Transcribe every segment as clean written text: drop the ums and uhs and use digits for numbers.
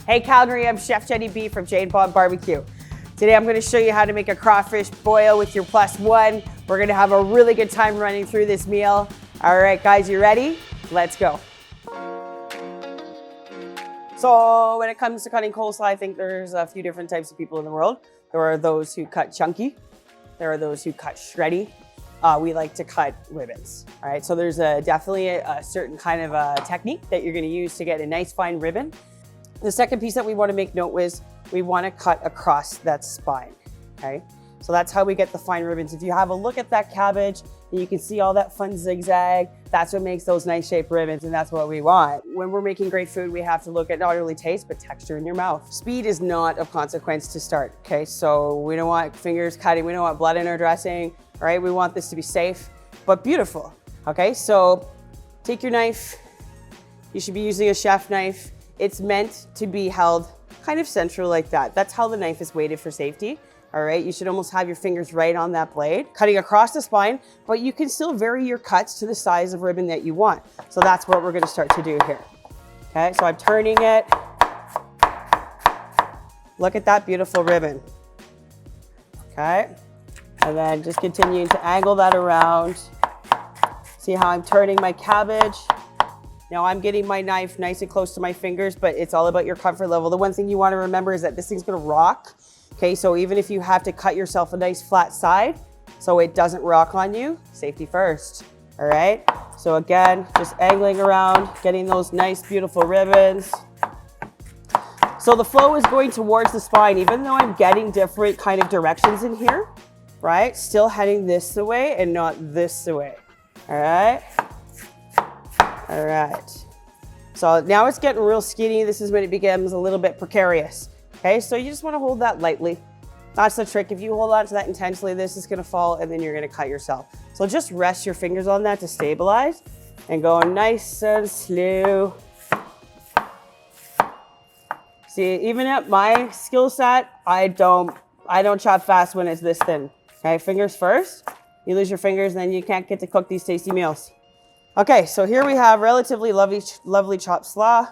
Hey Calgary, I'm Chef Jane B from Jane Bond BBQ. Today I'm going to show you how to make a crawfish boil with your +1. We're going to have a really good time running through this meal. All right guys, you ready? Let's go. So when it comes to cutting coleslaw, I think there's a few different types of people in the world. There are those who cut chunky. There are those who cut shreddy. We like to cut ribbons. All right, so there's definitely a certain kind of a technique that you're going to use to get a nice fine ribbon. The second piece that we want to make note is we want to cut across that spine, okay? So that's how we get the fine ribbons. If you have a look at that cabbage, and you can see all that fun zigzag, that's what makes those nice shaped ribbons, and that's what we want. When we're making great food, we have to look at not only taste, but texture in your mouth. Speed is not of consequence to start, okay? So we don't want fingers cutting, we don't want blood in our dressing, all right? We want this to be safe, but beautiful, okay? So take your knife. You should be using a chef knife. It's meant to be held kind of central like that. That's how the knife is weighted for safety. All right, you should almost have your fingers right on that blade, cutting across the spine, but you can still vary your cuts to the size of ribbon that you want. So that's what we're gonna start to do here. Okay, so I'm turning it. Look at that beautiful ribbon. Okay, and then just continuing to angle that around. See how I'm turning my cabbage. Now I'm getting my knife nice and close to my fingers, but it's all about your comfort level. The one thing you want to remember is that this thing's gonna rock. Okay, so even if you have to cut yourself a nice flat side so it doesn't rock on you, safety first, all right? So again, just angling around, getting those nice, beautiful ribbons. So the flow is going towards the spine, even though I'm getting different kind of directions in here, right? Still heading this way and not this way, all right? All right, so now it's getting real skinny. This is when it becomes a little bit precarious. Okay, so you just want to hold that lightly. That's the trick. If you hold on to that intensely, this is going to fall and then you're going to cut yourself. So just rest your fingers on that to stabilize and go nice and slow. See, even at my skill set, I don't chop fast when it's this thin. Okay, fingers first. You lose your fingers, then you can't get to cook these tasty meals. Okay, so here we have relatively lovely chopped slaw,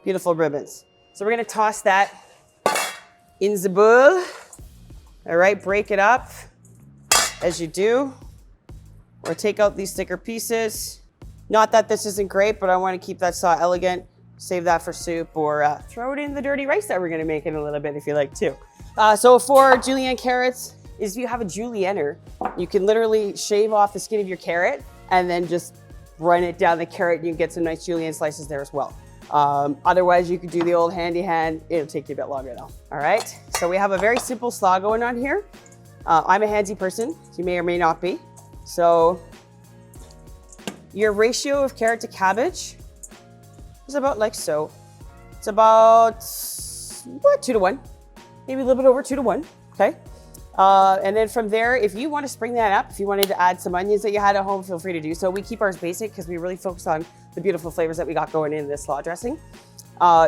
beautiful ribbons. So we're gonna toss that in the bowl. All right, break it up as you do, or take out these thicker pieces. Not that this isn't great, but I wanna keep that slaw elegant. Save that for soup, or throw it in the dirty rice that we're gonna make in a little bit if you like too. So for julienne carrots, if you have a julienner, you can literally shave off the skin of your carrot and then just run it down the carrot, and you can get some nice julienne slices there as well. Otherwise, you could do the old handy hand. It'll take you a bit longer though. All right, so we have a very simple slaw going on here. I'm a handsy person, you may or may not be. So your ratio of carrot to cabbage is about like so. It's about, what, 2 to 1? Maybe a little bit over 2 to 1, okay? And then from there, if you want to spring that up, if you wanted to add some onions that you had at home, feel free to do so. We keep ours basic because we really focus on the beautiful flavors that we got going in this slaw dressing.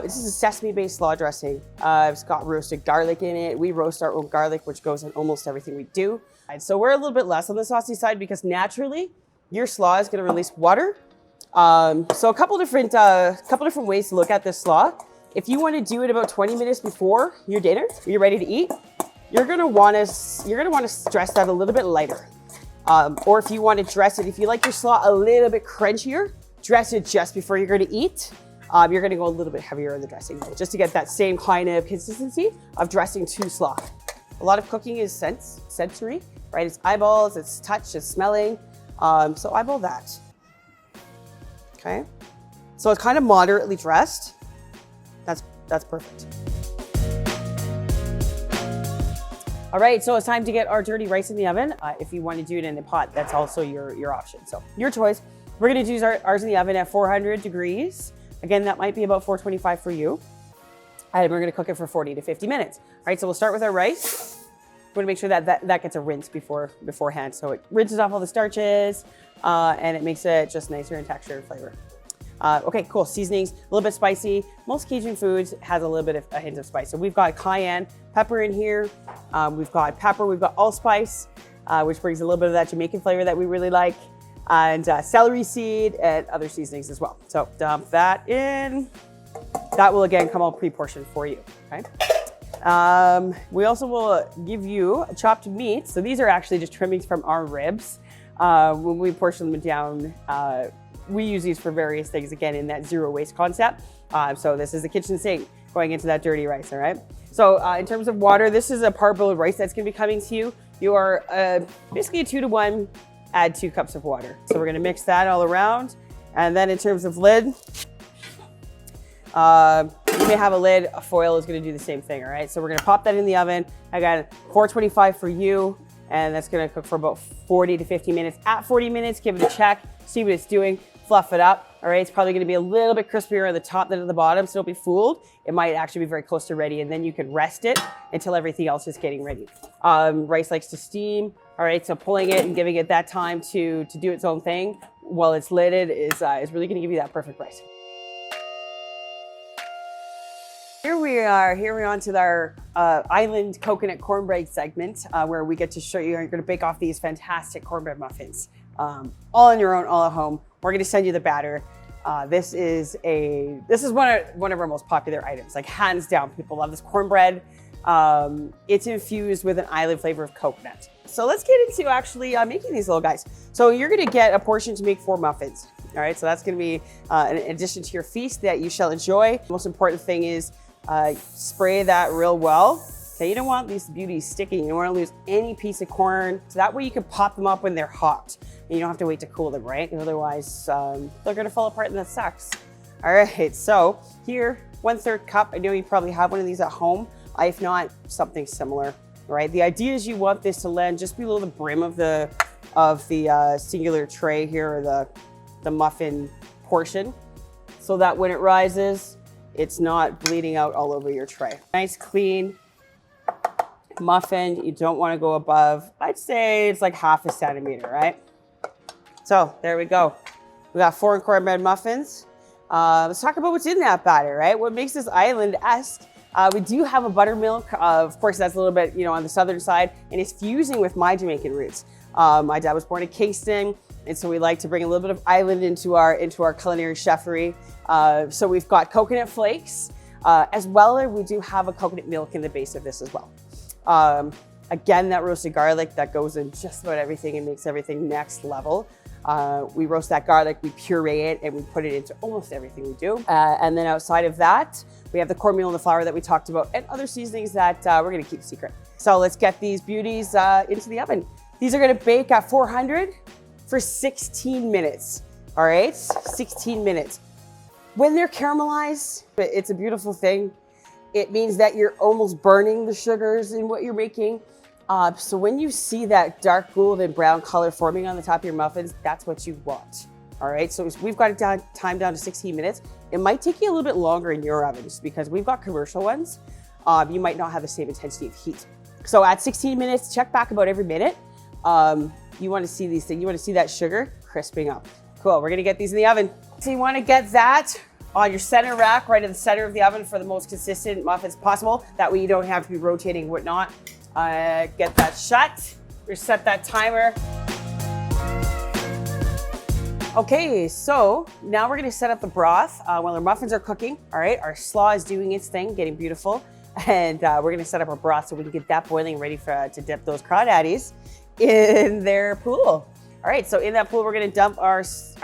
This is a sesame-based slaw dressing. It's got roasted garlic in it. We roast our own garlic, which goes in almost everything we do. And so we're a little bit less on the saucy side because naturally your slaw is going to release water. So a couple different ways to look at this slaw. If you want to do it about 20 minutes before your dinner, you're ready to eat, you're gonna want to dress that a little bit lighter. Or if you want to dress it, if you like your slaw a little bit crunchier, dress it just before you're gonna eat. You're gonna go a little bit heavier in the dressing just to get that same kind of consistency of dressing to slaw. A lot of cooking is sensory, right? It's eyeballs, it's touch, it's smelling. So eyeball that, okay? So it's kind of moderately dressed. That's perfect. All right, so it's time to get our dirty rice in the oven. If you want to do it in the pot, that's also your option. So your choice. We're gonna do ours in the oven at 400 degrees. Again, that might be about 425 for you. And we're gonna cook it for 40 to 50 minutes. All right, so we'll start with our rice. We wanna make sure that gets a rinse beforehand. So it rinses off all the starches and it makes it just nicer in texture and flavor. Okay, cool. Seasonings, a little bit spicy. Most Cajun foods has a little bit of a hint of spice. So we've got cayenne pepper in here. We've got pepper, we've got allspice, which brings a little bit of that Jamaican flavor that we really like, and celery seed and other seasonings as well. So dump that in. that will again come all pre-portioned for you, okay? We also will give you chopped meat. So these are actually just trimmings from our ribs. When we portion them down, we use these for various things, again, in that zero waste concept. So this is the kitchen sink going into that dirty rice, all right? So in terms of water, this is a parboiled of rice that's gonna be coming to you. You are basically a 2-to-1, add 2 cups of water. So we're gonna mix that all around. And then in terms of lid, you may have a lid, a foil is gonna do the same thing, all right? So we're gonna pop that in the oven. I got 425 for you, and that's gonna cook for about 40 to 50 minutes. At 40 minutes, give it a check, see what it's doing, fluff it up, all right? It's probably gonna be a little bit crispier on the top than at the bottom, so don't be fooled. It might actually be very close to ready, and then you can rest it until everything else is getting ready. Rice likes to steam, all right? So pulling it and giving it that time to do its own thing while it's lidded is really gonna give you that perfect rice. Here we are on to our island coconut cornbread segment where we get to show you, you're gonna bake off these fantastic cornbread muffins. All on your own, all at home. We're gonna send you the batter. This is one of our most popular items, like hands down. People love this cornbread. It's infused with an island flavor of coconut. So let's get into actually making these little guys. So you're gonna get a portion to make 4 muffins. All right, so that's gonna be an addition to your feast that you shall enjoy. The most important thing is spray that real well. Okay, you don't want these beauties sticking. You don't want to lose any piece of corn. So that way you can pop them up when they're hot. And you don't have to wait to cool them, right? Otherwise, they're gonna fall apart and that sucks. All right, so here, 1/3 cup. I know you probably have one of these at home. If not, something similar, right? The idea is you want this to land just below the brim of the singular tray here, or the muffin portion, so that when it rises, it's not bleeding out all over your tray. Nice, clean muffin. You don't want to go above, I'd say it's like 1/2 centimeter, right? So there we go. We got 4 cornbread muffins. Let's talk about what's in that batter, right? What makes this island-esque? We do have a buttermilk. Of course, that's a little bit, on the southern side, and it's fusing with my Jamaican roots. My dad was born in Kingston, and so we like to bring a little bit of island into our culinary chefery. So we've got coconut flakes, as well as we do have a coconut milk in the base of this as well. Again, that roasted garlic that goes in just about everything and makes everything next level. We roast that garlic, we puree it, and we put it into almost everything we do. And then outside of that, we have the cornmeal and the flour that we talked about, and other seasonings that we're gonna keep secret. So let's get these beauties into the oven. These are gonna bake at 400 for 16 minutes, all right? 16 minutes. When they're caramelized, it's a beautiful thing. It means that you're almost burning the sugars in what you're making. So when you see that dark golden brown color forming on the top of your muffins, that's what you want, all right? So we've got it time down to 16 minutes. It might take you a little bit longer in your ovens because we've got commercial ones. You might not have the same intensity of heat. So at 16 minutes, check back about every minute. You wanna see these things, you wanna see that sugar crisping up. Cool, we're gonna get these in the oven. So you wanna get that on your center rack, right in the center of the oven for the most consistent muffins possible. That way you don't have to be rotating and whatnot. Get that shut, reset that timer. Okay, so now we're gonna set up the broth while our muffins are cooking. All right, our slaw is doing its thing, getting beautiful. And we're gonna set up our broth so we can get that boiling, ready to dip those crawdaddies in their pool. All right, so in that pool, we're gonna dump our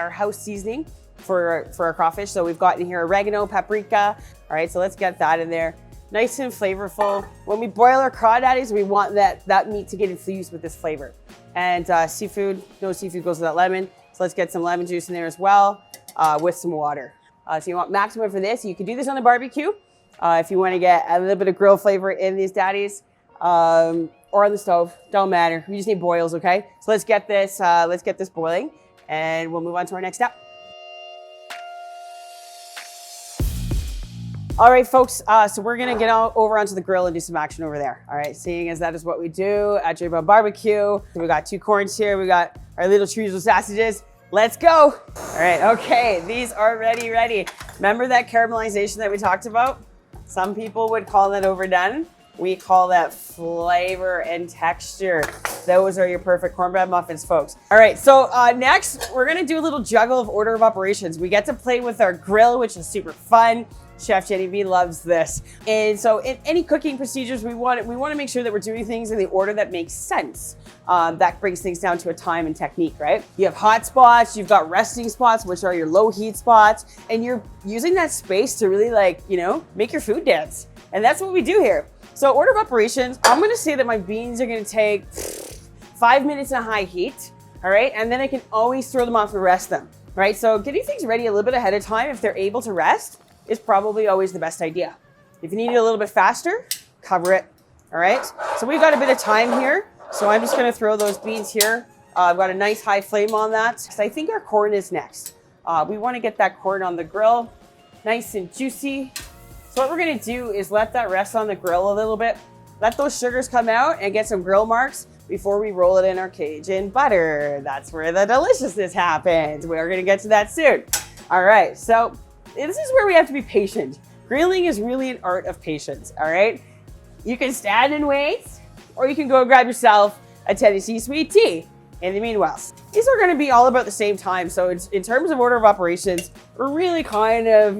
house seasoning for our crawfish. So we've got in here oregano, paprika. All right, so let's get that in there. Nice and flavorful. When we boil our crawdaddies, we want that meat to get infused with this flavor. And seafood, no seafood goes without lemon. So let's get some lemon juice in there as well with some water. So you want maximum for this. You can do this on the barbecue if you want to get a little bit of grill flavor in these daddies or on the stove, don't matter. We just need boils, okay? So let's get this boiling and we'll move on to our next step. All right, folks, so we're gonna get over onto the grill and do some action over there. All right, seeing as that is what we do at Jane Bond BBQ. So we got 2 corns here, we got our little chorizo sausages. Let's go. All right, okay, these are ready. Remember that caramelization that we talked about? Some people would call that overdone. We call that flavor and texture. Those are your perfect cornbread muffins, folks. All right, so next, we're gonna do a little juggle of order of operations. We get to play with our grill, which is super fun. Chef Jenny B loves this. And so in any cooking procedures, we want to make sure that we're doing things in the order that makes sense. That brings things down to a time and technique, right? You have hot spots, you've got resting spots, which are your low heat spots, and you're using that space to really make your food dance. And that's what we do here. So order of operations, I'm gonna say that my beans are gonna take 5 minutes in high heat, all right? And then I can always throw them off and rest them, right? So getting things ready a little bit ahead of time, if they're able to rest, is probably always the best idea. If you need it a little bit faster, cover it, all right? So we've got a bit of time here. So I'm just gonna throw those beans here. I've got a nice high flame on that. So I think our corn is next. We wanna get that corn on the grill, nice and juicy. So what we're gonna do is let that rest on the grill a little bit. Let those sugars come out and get some grill marks before we roll it in our Cajun butter. That's where the deliciousness happens. We're gonna get to that soon. All right, so this is where we have to be patient. Grilling is really an art of patience, all right? You can stand and wait, or you can go grab yourself a Tennessee sweet tea in the meanwhile. These are gonna be all about the same time. So in terms of order of operations, we're really kind of,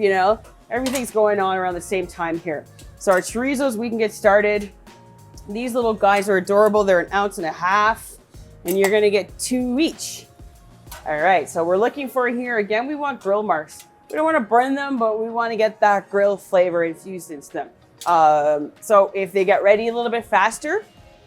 everything's going on around the same time here. So our chorizos, we can get started. These little guys are adorable. They're 1.5 ounces, and you're gonna get 2 each. All right, so we're looking for here, again, we want grill marks. We don't wanna burn them, but we wanna get that grill flavor infused into them. So if they get ready a little bit faster,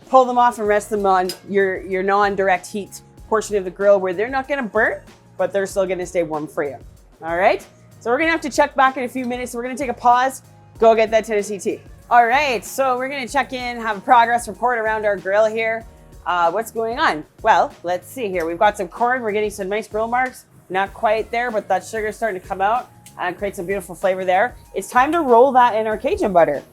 pull them off and rest them on your non-direct heat portion of the grill where they're not gonna burn, but they're still gonna stay warm for you. All right, so we're gonna have to check back in a few minutes. So we're gonna take a pause, go get that Tennessee tea. All right, so we're gonna check in, have a progress report around our grill here. What's going on? Well, let's see here. We've got some corn, we're getting some nice grill marks. Not quite there, but that sugar is starting to come out and create some beautiful flavor there. It's time to roll that in our Cajun butter.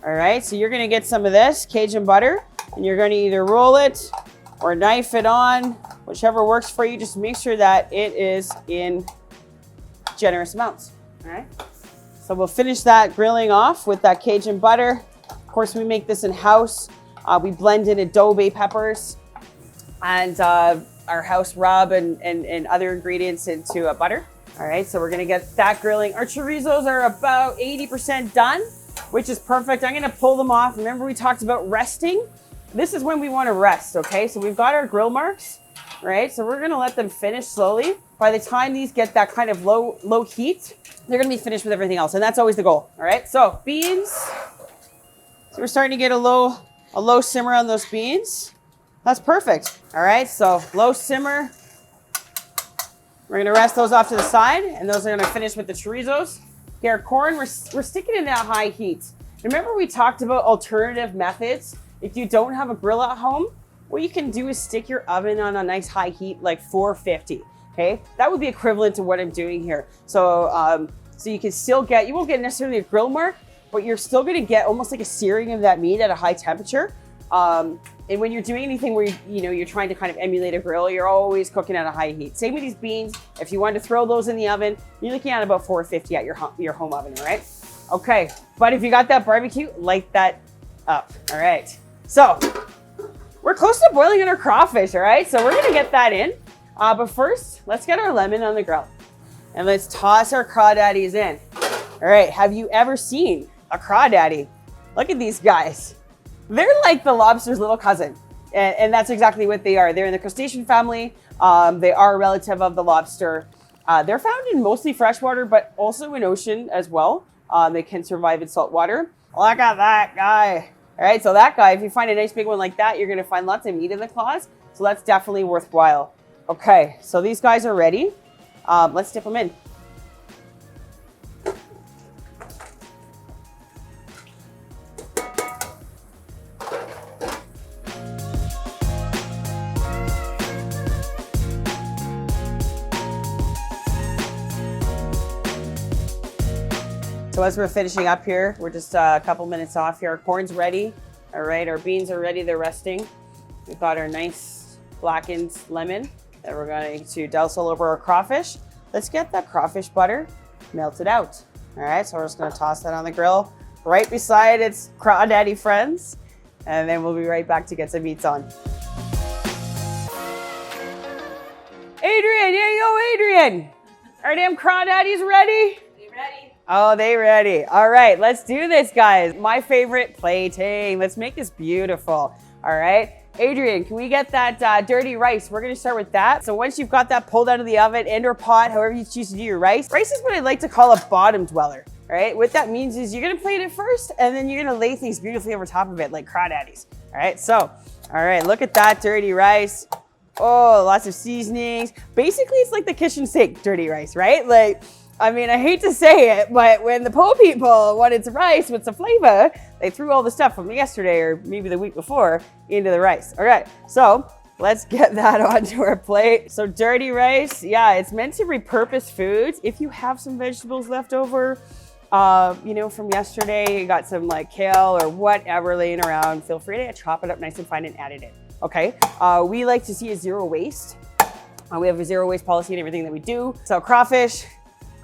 All right, so you're gonna get some of this Cajun butter and you're gonna either roll it or knife it on, whichever works for you. Just make sure that it is in generous amounts, all right? So we'll finish that grilling off with that Cajun butter. Of course, we make this in-house. We blend in adobe peppers and our house rub and other ingredients into a butter. All right, so we're gonna get that grilling. Our chorizos are about 80% done, which is perfect. I'm gonna pull them off. Remember we talked about resting? This is when we wanna rest, okay? So we've got our grill marks, right? So we're gonna let them finish slowly. By the time these get that kind of low heat, they're gonna be finished with everything else, and that's always the goal, all right? So beans, so we're starting to get a low simmer on those beans. That's perfect. All right, so low simmer. We're gonna rest those off to the side, and those are gonna finish with the chorizos. Okay, our corn, we're sticking in that high heat. Remember we talked about alternative methods? If you don't have a grill at home, what you can do is stick your oven on a nice high heat, like 450, okay? That would be equivalent to what I'm doing here. So, so you can still get, you won't get necessarily a grill mark, but you're still gonna get almost like a searing of that meat at a high temperature. And when you're doing anything where you're trying to kind of emulate a grill, you're always cooking at a high heat. Same with these beans. If you wanted to throw those in the oven, you're looking at about 450 at your home oven, all right? Okay, but if you got that barbecue, light that up, all right? So we're close to boiling in our crawfish, all right? So we're gonna get that in. But first, let's get our lemon on the grill. And let's toss our crawdaddies in. All right, have you ever seen a crawdaddy? Look at these guys. They're like the lobster's little cousin. And that's exactly what they are. They're in the crustacean family. They are a relative of the lobster. They're found in mostly freshwater, but also in ocean as well. They can survive in salt water. Look at that guy. All right, so that guy, if you find a nice big one like that, you're gonna find lots of meat in the claws. So that's definitely worthwhile. Okay, so these guys are ready. Let's dip them in. So as we're finishing up here, we're just a couple minutes off here. Our corn's ready. All right, our beans are ready, they're resting. We've got our nice blackened lemon that we're going to douse all over our crawfish. Let's get that crawfish butter melted out. All right, so we're just gonna toss that on the grill right beside its crawdaddy friends, and then we'll be right back to get some meats on. Adrian, there you go, Adrian. Our damn crawdaddies ready? We ready? Oh, they ready. All right, let's do this, guys. My favorite plating. Let's make this beautiful. All right. Adrian, can we get that dirty rice? We're gonna start with that. So once you've got that pulled out of the oven and or pot, however you choose to do your rice. Rice is what I like to call a bottom dweller, all right? What that means is you're gonna plate it first and then you're gonna lay things beautifully over top of it like crawdaddies, all right? So, all right, look at that dirty rice. Oh, lots of seasonings. Basically, it's like the kitchen sink dirty rice, right? Like, I mean, I hate to say it, but when the po people wanted some rice with some flavor, they threw all the stuff from yesterday or maybe the week before into the rice. All right, so let's get that onto our plate. So dirty rice, yeah, it's meant to repurpose foods. If you have some vegetables left over, you know, from yesterday, you got some like kale or whatever laying around, feel free to chop it up nice and fine and add it in, okay? We like to see a zero waste. We have a zero waste policy in everything that we do. So crawfish,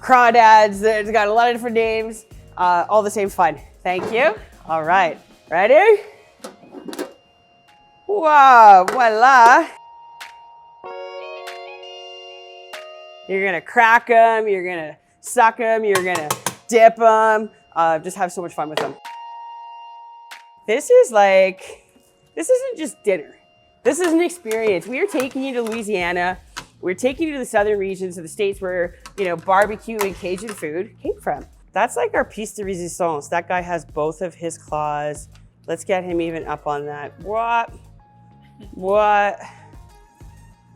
crawdads, it's got a lot of different names, all the same fun. Thank you. All right, ready? Wow, voila. You're gonna crack them, you're gonna suck them, you're gonna dip them, just have so much fun with them. This isn't just dinner. This is an experience. We are taking you to Louisiana. We're taking you to the southern regions of the States where, you know, barbecue and Cajun food came from. That's like our piece de resistance. That guy has both of his claws. Let's get him even up on that. What?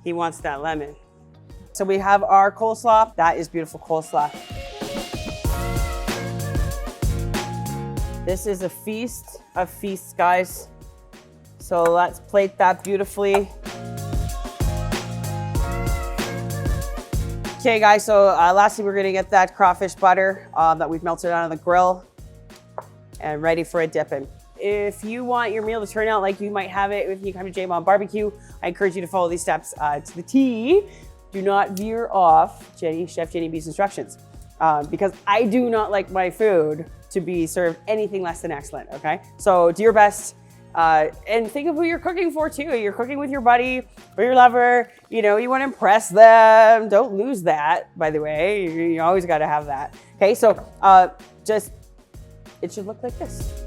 He wants that lemon. So we have our coleslaw. That is beautiful coleslaw. This is a feast of feasts, guys. So let's plate that beautifully. Okay, guys, so lastly, we're gonna get that crawfish butter that we've melted out on the grill and ready for a dipping. If you want your meal to turn out like you might have it if you come to Jane Bond BBQ, I encourage you to follow these steps to the T. Do not veer off Chef Jenny B's instructions because I do not like my food to be served anything less than excellent, okay? So do your best. And think of who you're cooking for too. You're cooking with your buddy or your lover, you know, you want to impress them. Don't lose that, by the way. You always got to have that. Okay, so it should look like this.